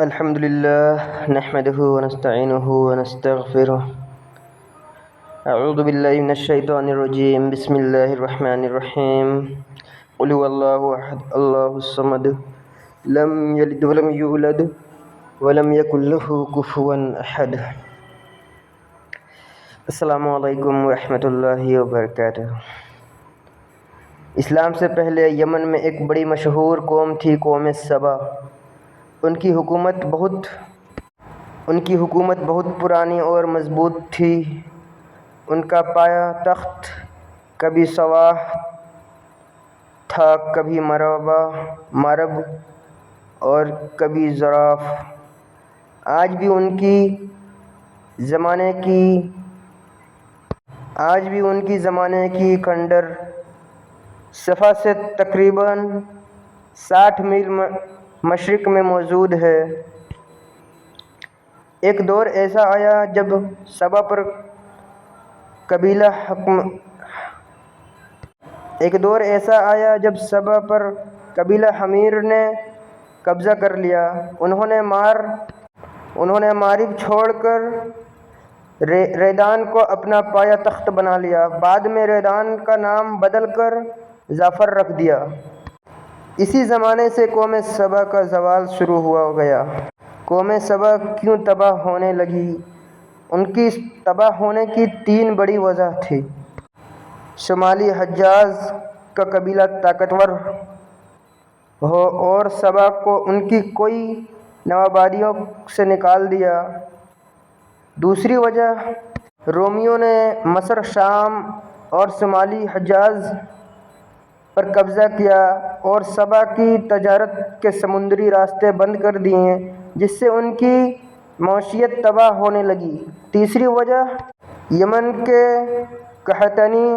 الحمد لله نحمده ونستعينه ونستغفره. أعوذ بالله من الشيطان الرجيم. بسم الله الرحمن الرحيم. قل هو الله أحد الله الصمد لم يلد ولم يولد ولم يكن له كفوا أحد. السلام علیکم ورحمۃ اللہ وبرکاتہ. اسلام سے پہلے یمن میں ایک بڑی مشہور قوم تھی، قوم سبا. ان کی حکومت بہت پرانی اور مضبوط تھی. ان کا پایا تخت کبھی سواح تھا، کبھی مرب اور کبھی ظراف. آج بھی ان کی زمانے کی کھنڈر صفا سے تقریباً 60 میل مشرق میں موجود ہے. ایک دور ایسا آیا جب سبا پر قبیلہ حمیر نے قبضہ کر لیا. انہوں نے مارب چھوڑ کر ریدان کو اپنا پایا تخت بنا لیا. بعد میں ریدان کا نام بدل کر ظفر رکھ دیا. اسی زمانے سے قوم سبا کا زوال شروع ہوا گیا. قوم سبا کیوں تباہ ہونے لگی؟ ان کی تباہ ہونے کی 3 بڑی وجہ تھی. شمالی حجاز کا قبیلہ طاقتور ہو اور سبا کو ان کی کوئی نوآبادیوں سے نکال دیا. دوسری وجہ، رومیوں نے مصر، شام اور شمالی حجاز پر قبضہ کیا اور سبا کی تجارت کے سمندری راستے بند کر دیے، جس سے ان کی معیشت تباہ ہونے لگی. تیسری وجہ، یمن کے قحطانی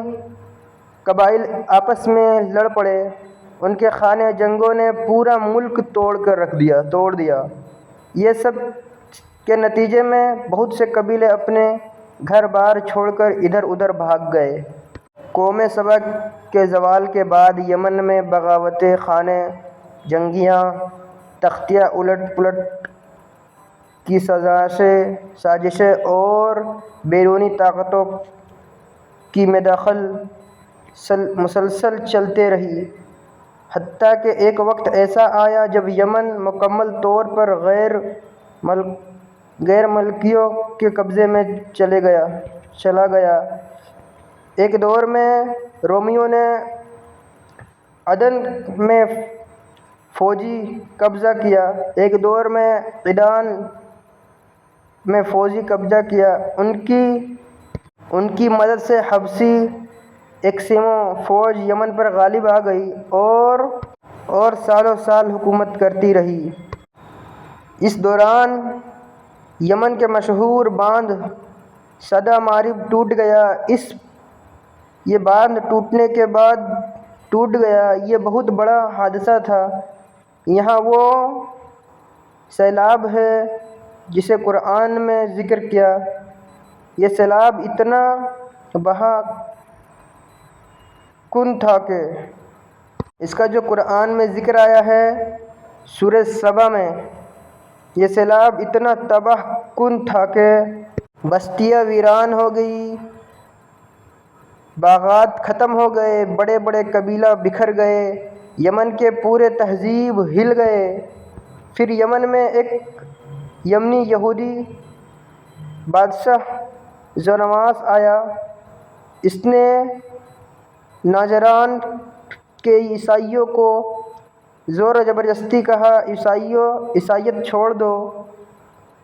قبائل آپس میں لڑ پڑے. ان کے خانہ جنگوں نے پورا ملک توڑ دیا. یہ سب کے نتیجے میں بہت سے قبیلے اپنے گھر بار چھوڑ کر ادھر ادھر بھاگ گئے. قوم سبا کے زوال کے بعد یمن میں بغاوتیں، خانہ جنگیاں، تختیہ الٹ پلٹ کی سازشیں اور بیرونی طاقتوں کی مداخلت مسلسل چلتے رہی، حتیٰ کہ ایک وقت ایسا آیا جب یمن مکمل طور پر غیر ملکیوں کے قبضے میں چلا گیا. ایک دور میں رومیوں نے عدن میں فوجی قبضہ کیا. ایک دور میں عدن میں فوجی قبضہ کیا. ان کی مدد سے حبشی ایکسیمو فوج یمن پر غالب آ گئی اور سالوں سال حکومت کرتی رہی. اس دوران یمن کے مشہور باندھ سدا مارب ٹوٹ گیا. یہ باندھ ٹوٹنے کے بعد ٹوٹ گیا. یہ بہت بڑا حادثہ تھا. یہاں وہ سیلاب ہے جسے قرآن میں ذکر کیا. یہ سیلاب اتنا بہا کن تھا کہ اس کا جو قرآن میں ذکر آیا ہے سورہ سبا میں، یہ سیلاب اتنا تباہ کن تھا کہ بستیاں ویران ہو گئی، باغات ختم ہو گئے، بڑے بڑے قبیلہ بکھر گئے، یمن کے پورے تہذیب ہل گئے. پھر یمن میں ایک یمنی یہودی بادشاہ ذونواس آیا. اس نے ناجران کے عیسائیوں کو زور و زبردستی کہا، عیسائیت چھوڑ دو.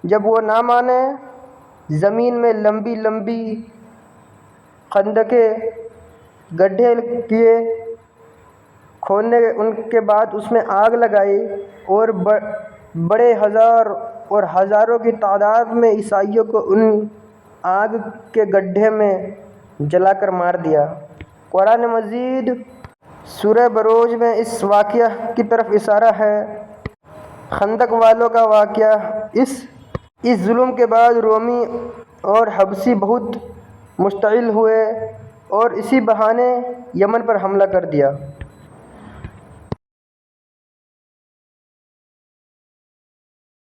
جب وہ نہ مانے، زمین میں لمبی لمبی خندقیں، گڈھے کیے، کھودنے ان کے بعد اس میں آگ لگائی اور بڑے ہزاروں کی تعداد میں عیسائیوں کو ان آگ کے گڈھے میں جلا کر مار دیا. قرآن مجید سورہ بروج میں اس واقعہ کی طرف اشارہ ہے. خندق والوں کا واقعہ. اس ظلم کے بعد رومی اور حبشی بہت مشتعل ہوئے اور اسی بہانے یمن پر حملہ کر دیا.